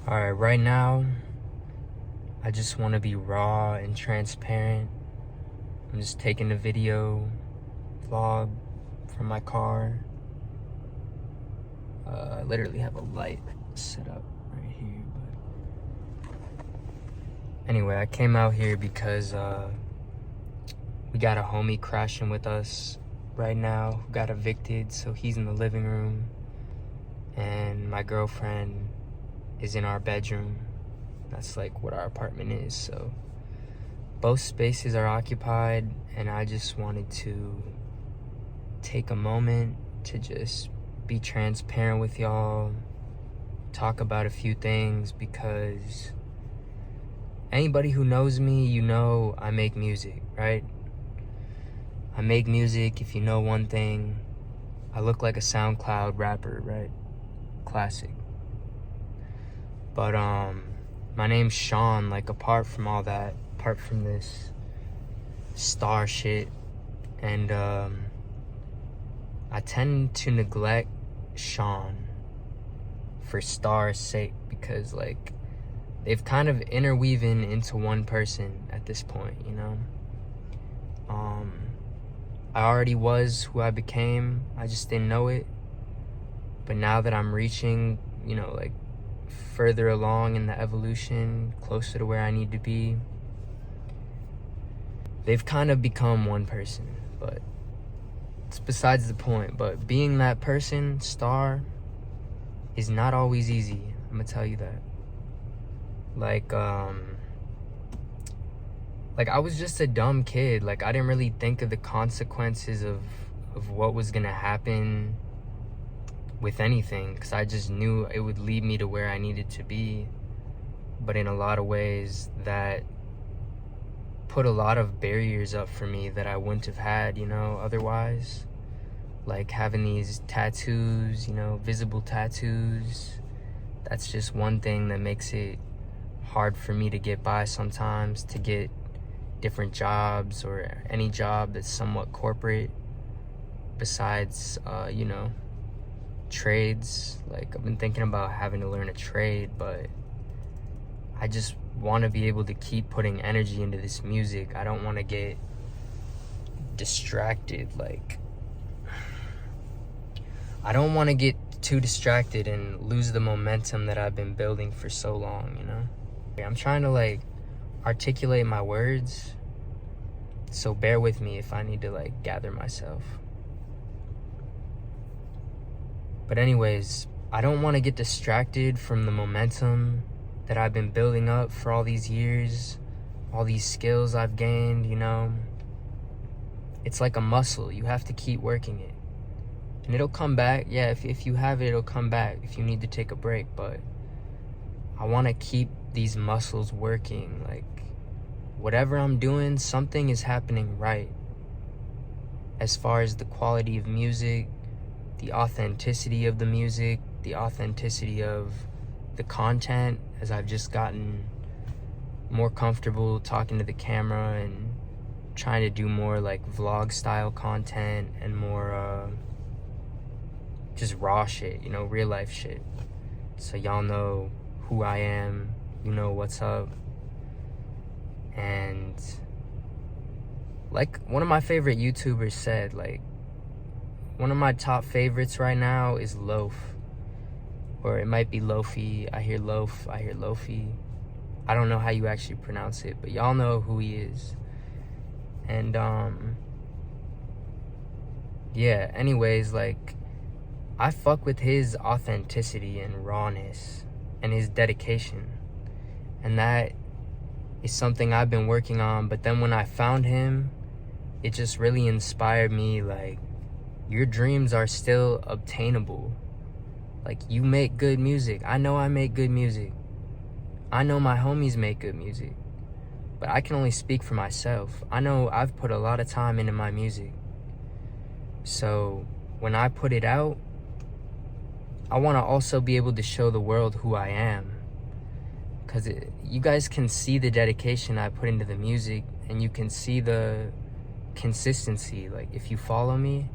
Alright, right now, I just want to be raw and transparent. I'm just taking a video vlog from my car. I literally have a light set up right here. But anyway, I came out here because we got a homie crashing with us right now who got evicted, so he's in the living room. And my girlfriend is in our bedroom. That's like what our apartment is. So both spaces are occupied, and I just wanted to take a moment to just be transparent with y'all, talk about a few things, because anybody who knows me, you know I make music, right? I make music. If you know one thing, I look like a SoundCloud rapper, right? Classic. But my name's Sean. Like, apart from all that, apart from this star shit, and I tend to neglect Sean for Star's sake, because like they've kind of interweaving into one person at this point, you know. I already was who I became. I just didn't know it. But now that I'm reaching, you know, like further along in the evolution, closer to where I need to be, they've kind of become one person. But it's besides the point. But being that person, Star, is not always easy. I'm gonna tell you that. Like I was just a dumb kid. Like, I didn't really think of the consequences of what was gonna happen with anything, because I just knew it would lead me to where I needed to be. But in a lot of ways, that put a lot of barriers up for me that I wouldn't have had, you know, otherwise. Like having these tattoos, you know, visible tattoos. That's just one thing that makes it hard for me to get by sometimes, to get different jobs or any job that's somewhat corporate, besides, you know, trades. Like, I've been thinking about having to learn a trade, but I just want to be able to keep putting energy into this music. I don't want to get distracted. Like, I don't want to get too distracted and lose the momentum that I've been building for so long, you know. I'm trying to like articulate my words, so bear with me if I need to like gather myself. But anyways, I don't want to get distracted from the momentum that I've been building up for all these years, all these skills I've gained, you know. It's like a muscle. You have to keep working it. And it'll come back. Yeah, if you have it, it'll come back if you need to take a break. But I want to keep these muscles working. Like, whatever I'm doing, something is happening right. As far as the quality of music, the authenticity of the music, the authenticity of the content, as I've just gotten more comfortable talking to the camera and trying to do more like vlog style content and more just raw shit, you know, real life shit. So y'all know who I am, you know what's up. And like one of my favorite YouTubers said, like, one of my top favorites right now is Loaf. Or it might be Lofi. I hear Loaf, I hear Lofi. I don't know how you actually pronounce it, but y'all know who he is. And yeah, anyways, like, I fuck with his authenticity and rawness and his dedication. And that is something I've been working on. But then when I found him, it just really inspired me. Like, your dreams are still obtainable. Like, you make good music. I know I make good music. I know my homies make good music. But I can only speak for myself. I know I've put a lot of time into my music. So when I put it out, I want to also be able to show the world who I am. Because you guys can see the dedication I put into the music, and you can see the consistency, like, if you follow me.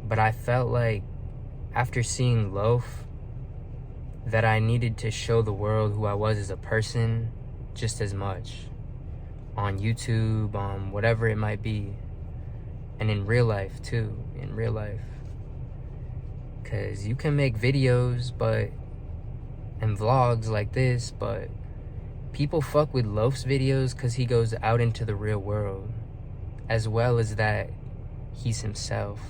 But I felt like after seeing Loaf, that I needed to show the world who I was as a person just as much. On YouTube, on whatever it might be. And in real life too, in real life. Cause you can make videos and vlogs like this, but people fuck with Loaf's videos cause he goes out into the real world. As well as that, he's himself.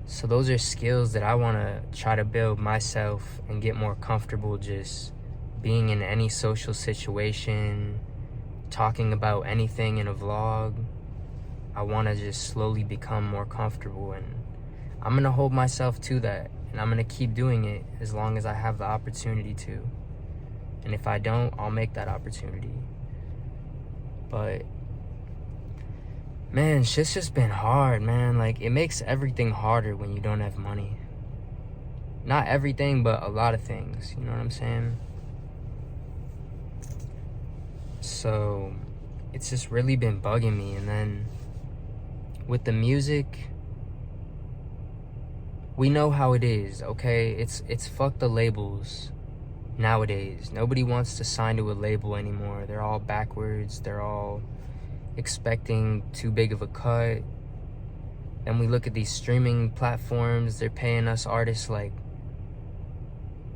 So those are skills that I wanna try to build myself and get more comfortable just being in any social situation, talking about anything in a vlog. I want to just slowly become more comfortable, and I'm going to hold myself to that, and I'm going to keep doing it as long as I have the opportunity to. And if I don't, I'll make that opportunity. But man, shit's just been hard, man. Like, it makes everything harder when you don't have money. Not everything, but a lot of things, you know what I'm saying? So it's just really been bugging me. And then with the music, we know how it is, okay? It's fuck the labels nowadays. Nobody wants to sign to a label anymore. They're all backwards. They're all expecting too big of a cut. Then we look at these streaming platforms. They're paying us artists like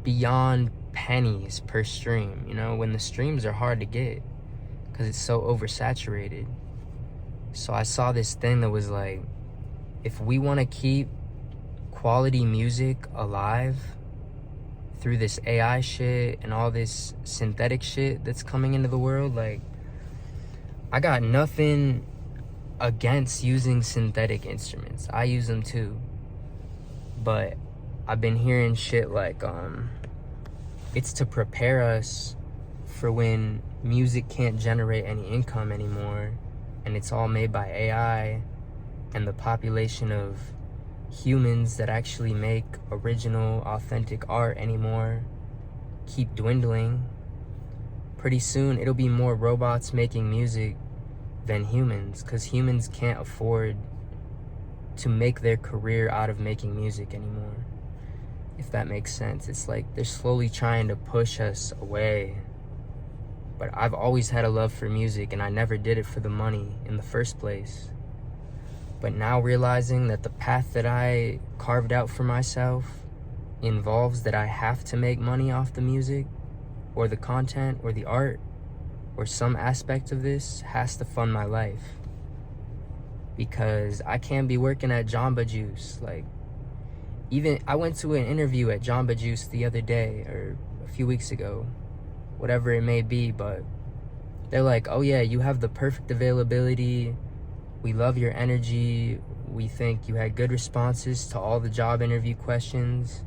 beyond pennies per stream, you know, when the streams are hard to get because it's so oversaturated. So I saw this thing that was like, if we want to keep quality music alive through this AI shit and all this synthetic shit that's coming into the world, like, I got nothing against using synthetic instruments. I use them too. But I've been hearing shit like, it's to prepare us for when music can't generate any income anymore and it's all made by AI, and the population of humans that actually make original, authentic art anymore keep dwindling. Pretty soon it'll be more robots making music than humans, because humans can't afford to make their career out of making music anymore, if that makes sense. It's like they're slowly trying to push us away. But I've always had a love for music, and I never did it for the money in the first place. But now realizing that the path that I carved out for myself involves that I have to make money off the music, or the content, or the art, or some aspect of this has to fund my life. Because I can't be working at Jamba Juice. Like, even I went to an interview at Jamba Juice the other day, or a few weeks ago, whatever it may be, but they're like, oh yeah, you have the perfect availability. We love your energy. We think you had good responses to all the job interview questions.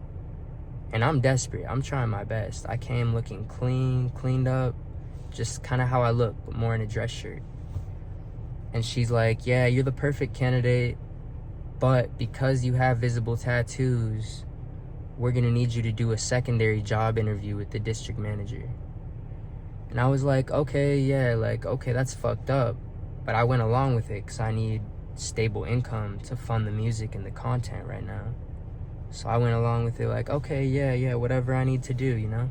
And I'm desperate. I'm trying my best. I came looking cleaned up, just kind of how I look, but more in a dress shirt. And she's like, yeah, you're the perfect candidate, but because you have visible tattoos, we're gonna need you to do a secondary job interview with the district manager. And I was like, okay, yeah, like, okay, that's fucked up. But I went along with it because I need stable income to fund the music and the content right now. So I went along with it like, okay, yeah, whatever I need to do, you know?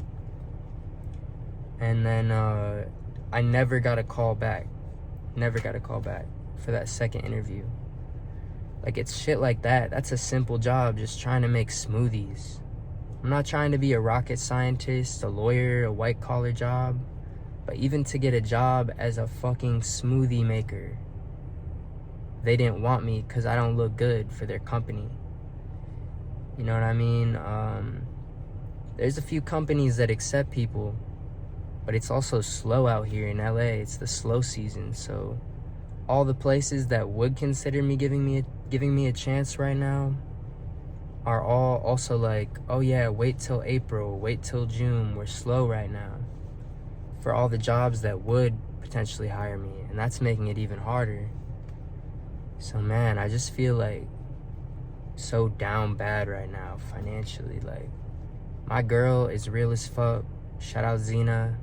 And then I never got a call back. Never got a call back for that second interview. Like, it's shit like that. That's a simple job, just trying to make smoothies. I'm not trying to be a rocket scientist, a lawyer, a white-collar job. But even to get a job as a fucking smoothie maker, they didn't want me because I don't look good for their company. You know what I mean? There's a few companies that accept people, but it's also slow out here in LA. It's the slow season, so all the places that would consider me giving me a chance right now are all also like, oh yeah, wait till April, wait till June, we're slow right now, for all the jobs that would potentially hire me, and that's making it even harder. So man, I just feel like so down bad right now financially. Like, my girl is real as fuck. Shout out Zena,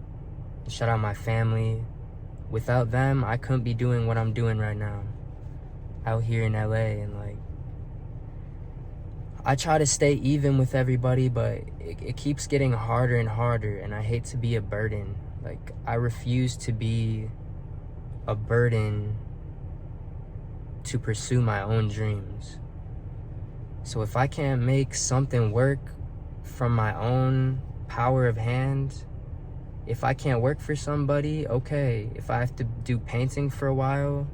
shout out my family. Without them, I couldn't be doing what I'm doing right now out here in LA. And like, I try to stay even with everybody, but it keeps getting harder and harder, and I hate to be a burden. Like, I refuse to be a burden to pursue my own dreams. So if I can't make something work from my own power of hand, if I can't work for somebody, okay. If I have to do painting for a while,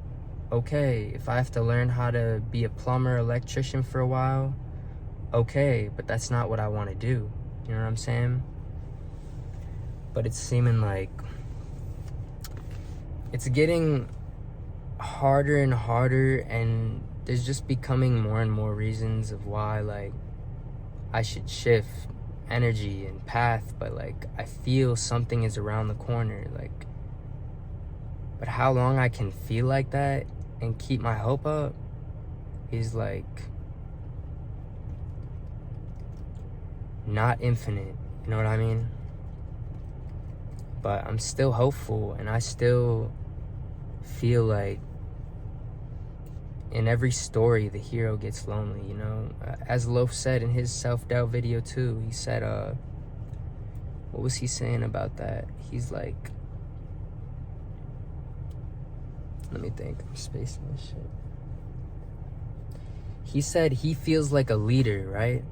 okay. If I have to learn how to be a plumber, electrician for a while, okay. But that's not what I want to do. You know what I'm saying? But it's seeming like it's getting harder and harder, and there's just becoming more and more reasons of why, like, I should shift energy and path, but like, I feel something is around the corner, like, but how long I can feel like that and keep my hope up is like not infinite, you know what I mean? But I'm still hopeful, and I still feel like in every story the hero gets lonely, you know? As Loaf said in his self-doubt video too, he said, what was he saying about that? He's like, let me think, I'm spacing this shit. He said he feels like a leader, right?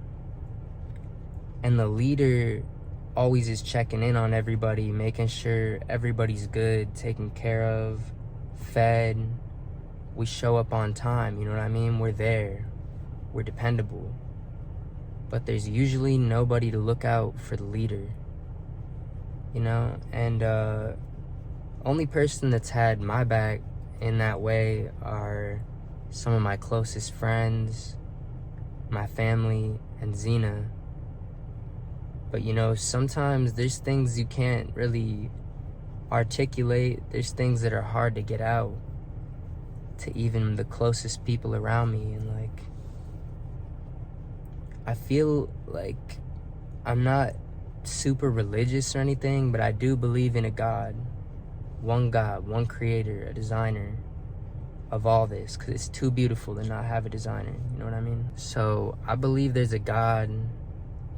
And the leader always is checking in on everybody, making sure everybody's good, taken care of, fed. We show up on time, you know what I mean? We're there. We're dependable. But there's usually nobody to look out for the leader, you know? And only person that's had my back in that way are some of my closest friends, my family, and Xena. But, you know, sometimes there's things you can't really articulate. There's things that are hard to get out to even the closest people around me. And, like, I feel like I'm not super religious or anything, but I do believe in a God, one creator, a designer of all this, because it's too beautiful to not have a designer, you know what I mean? So I believe there's a God,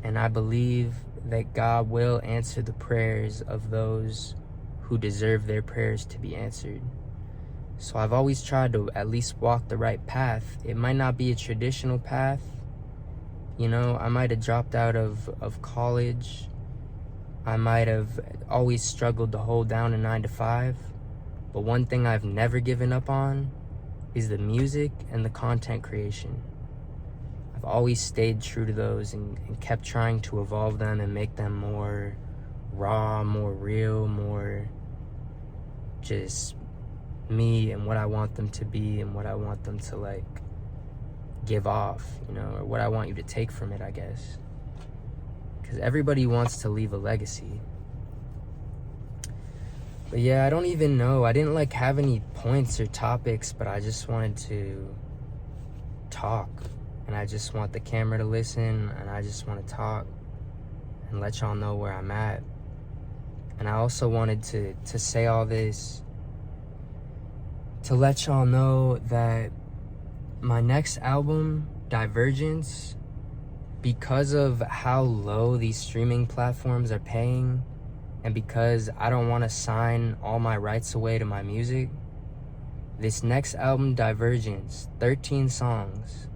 and I believe that God will answer the prayers of those who deserve their prayers to be answered. So I've always tried to at least walk the right path. It might not be a traditional path. You know, I might have dropped out of college. I might have always struggled to hold down a 9-to-5. But one thing I've never given up on is the music and the content creation. I've always stayed true to those and kept trying to evolve them and make them more raw, more real, more just me and what I want them to be and what I want them to, like, give off, you know, or what I want you to take from it, I guess. Because everybody wants to leave a legacy. But yeah, I don't even know. I didn't, like, have any points or topics, but I just wanted to talk. And I just want the camera to listen, and I just want to talk and let y'all know where I'm at. And I also wanted to say all this to let y'all know that my next album, Divergence, because of how low these streaming platforms are paying, and because I don't want to sign all my rights away to my music, this next album, Divergence, 13 songs,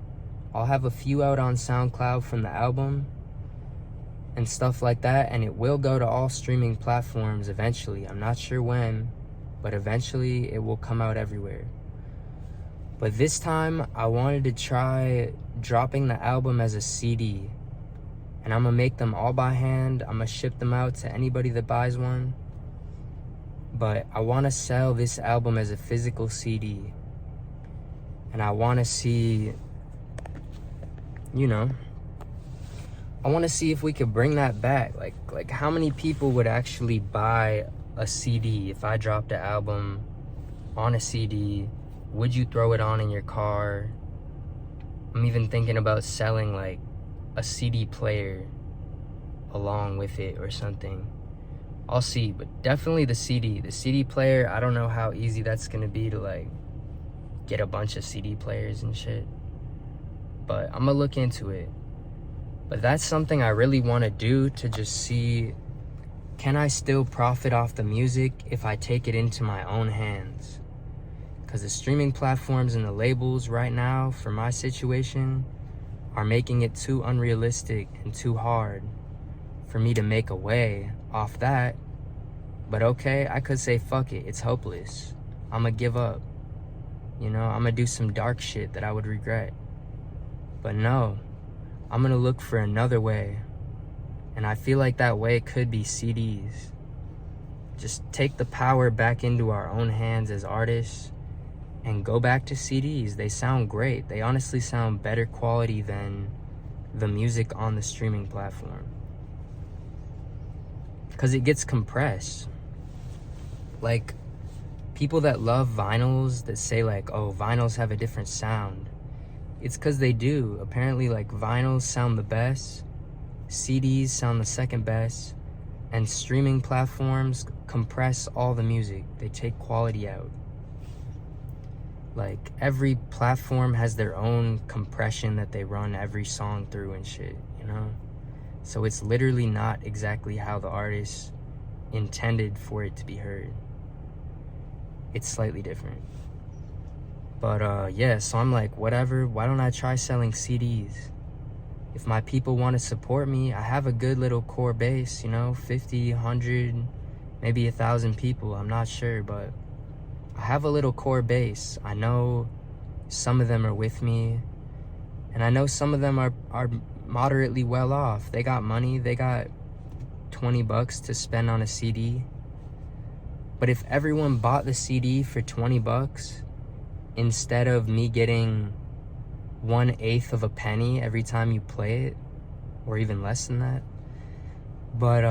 I'll have a few out on SoundCloud from the album and stuff like that, and it will go to all streaming platforms eventually. I'm not sure when, but eventually it will come out everywhere. But this time, I wanted to try dropping the album as a CD. And I'm gonna make them all by hand. I'm gonna ship them out to anybody that buys one. But I wanna sell this album as a physical CD. And I wanna see, you know, I wanna see if we could bring that back. Like how many people would actually buy a CD if I dropped an album on a CD? Would you throw it on in your car? I'm even thinking about selling, like, a CD player along with it or something. I'll see, but definitely the CD player. I don't know how easy that's gonna be to, like, get a bunch of CD players and shit, but I'm gonna look into it. But that's something I really want to do, to just see, can I still profit off the music if I take it into my own hands? Because the streaming platforms and the labels right now, for my situation, are making it too unrealistic and too hard for me to make a way off that. But okay, I could say, fuck it, it's hopeless. I'ma give up. You know, I'ma do some dark shit that I would regret. But no, I'm gonna look for another way. And I feel like that way could be CDs. Just take the power back into our own hands as artists and go back to CDs. They sound great. They honestly sound better quality than the music on the streaming platform, because it gets compressed. Like, people that love vinyls, that say like, oh, vinyls have a different sound, it's because they do. Apparently, like, vinyls sound the best, CDs sound the second best, and streaming platforms compress all the music. They take quality out. Like, every platform has their own compression that they run every song through and shit, you know? So it's literally not exactly how the artist intended for it to be heard. It's slightly different. But yeah, so I'm like, whatever, why don't I try selling CDs? If my people want to support me, I have a good little core base, you know, 50, 100, maybe 1,000 people, I'm not sure, but I have a little core base. I know some of them are with me, and I know some of them are moderately well off. They got money, they got $20 to spend on a CD. But if everyone bought the CD for $20, instead of me getting 1/8 of a penny every time you play it, or even less than that, but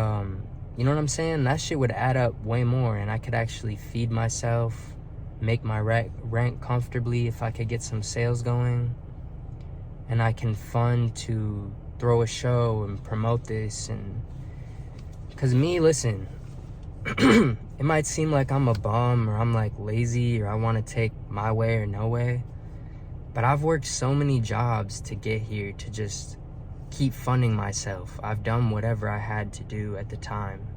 you know what I'm saying? That shit would add up way more, and I could actually feed myself, make my rent comfortably if I could get some sales going, and I can fund to throw a show and promote this. And because me, listen, it might seem like I'm a bum, or I'm like lazy, or I want to take my way or no way, but I've worked so many jobs to get here, to just keep funding myself. I've done whatever I had to do at the time.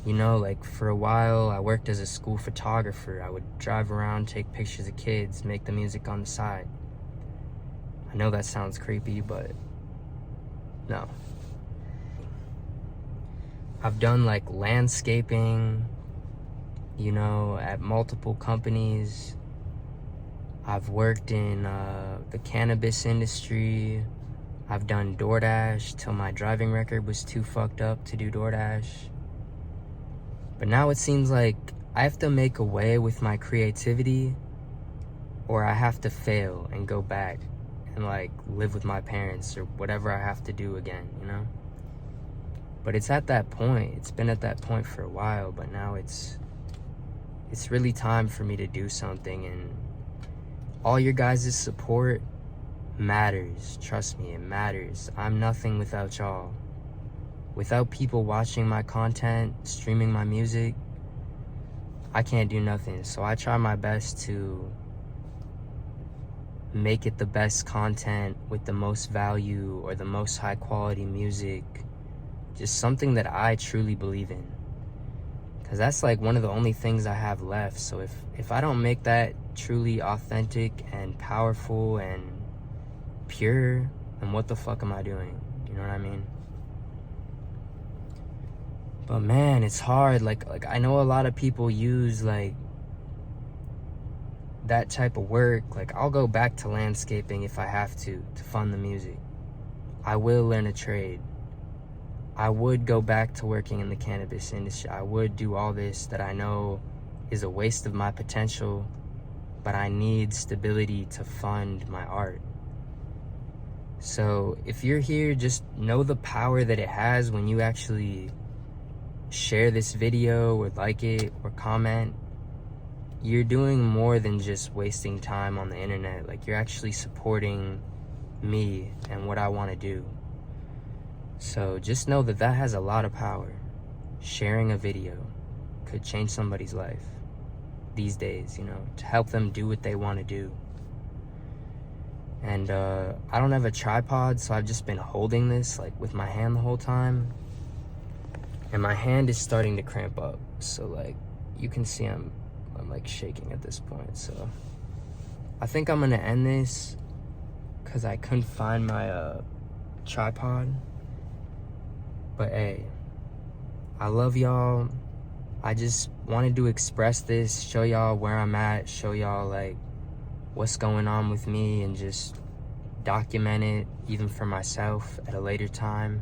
You know, like, for a while, I worked as a school photographer. I would drive around, take pictures of kids, make the music on the side. I know that sounds creepy, but no. I've done, like, landscaping, you know, at multiple companies. I've worked in the cannabis industry. I've done DoorDash till my driving record was too fucked up to do DoorDash. But now it seems like I have to make a way with my creativity, or I have to fail and go back and, like, live with my parents or whatever I have to do again, you know? But it's at that point. It's been at that point for a while, but now it's really time for me to do something, and all your guys' support matters. Trust me, it matters. I'm nothing without y'all. Without people watching my content, streaming my music, I can't do nothing. So I try my best to make it the best content with the most value, or the most high quality music. Just something that I truly believe in. Because that's like one of the only things I have left. So if I don't make that truly authentic and powerful and pure, then what the fuck am I doing? You know what I mean? But man, it's hard. Like I know a lot of people use like that type of work. Like, I'll go back to landscaping if I have to fund the music. I will learn a trade. I would go back to working in the cannabis industry. I would do all this that I know is a waste of my potential, but I need stability to fund my art. So if you're here, just know the power that it has when you actually share this video, or like it, or comment. You're doing more than just wasting time on the internet. Like, you're actually supporting me and what I want to do. So just know that that has a lot of power. Sharing a video could change somebody's life these days, you know, to help them do what they want to do. And I don't have a tripod, so I've just been holding this like with my hand the whole time. And my hand is starting to cramp up. So like you can see I'm like shaking at this point. So I think I'm gonna end this because I couldn't find my tripod. But hey, I love y'all. I just wanted to express this, show y'all where I'm at, show y'all like what's going on with me, and just document it even for myself at a later time.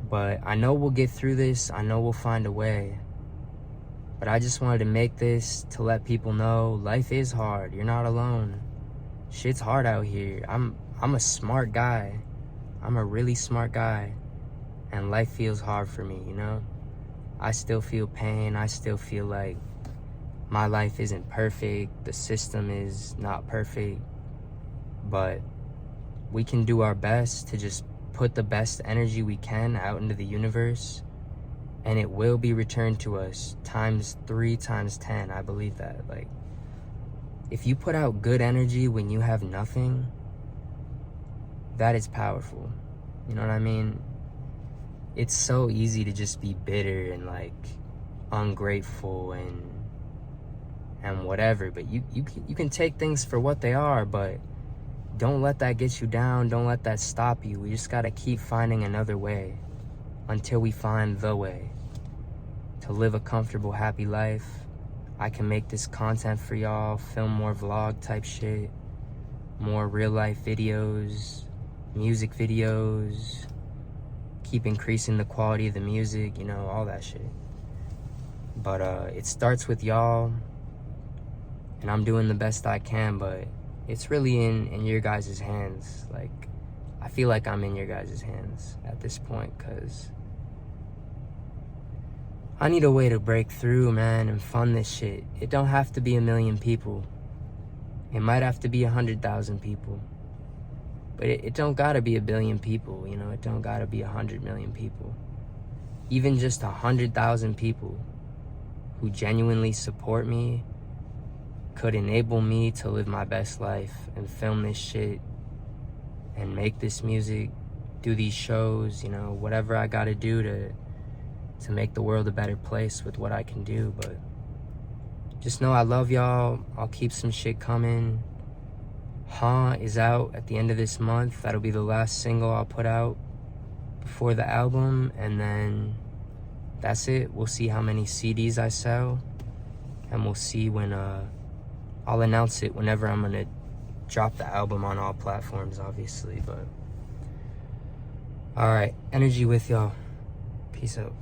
But I know we'll get through this. I know we'll find a way. But I just wanted to make this to let people know life is hard. You're not alone. Shit's hard out here. I'm a smart guy. I'm a really smart guy. And life feels hard for me, you know? I still feel pain. I still feel like my life isn't perfect. The system is not perfect. But we can do our best to just put the best energy we can out into the universe, and it will be returned to us times 3, times 10. I believe that. Like, if you put out good energy when you have nothing, that is powerful. You know what I mean? It's so easy to just be bitter and like ungrateful and whatever, but you can take things for what they are, but don't let that get you down. Don't let that stop you. We just gotta keep finding another way until we find the way to live a comfortable, happy life. I can make this content for y'all, film more vlog type shit, more real life videos, music videos, keep increasing the quality of the music, you know, all that shit. But it starts with y'all, and I'm doing the best I can, but it's really in your guys' hands. Like, I feel like I'm in your guys' hands at this point, because I need a way to break through, man, and fund this shit. It don't have to be 1 million people. It might have to be 100,000 people. But it don't gotta be 1 billion people, you know? It don't gotta be 100 million people. Even just 100,000 people who genuinely support me could enable me to live my best life and film this shit and make this music, do these shows, you know, whatever I gotta do to make the world a better place with what I can do. But just know I love y'all. I'll keep some shit coming. Is out at the end of this month. That'll be the last single I'll put out before the album, and then that's it. We'll see how many CDs I sell, and we'll see when I'll announce it whenever I'm gonna drop the album on all platforms, obviously. But all right, energy with y'all. Peace out.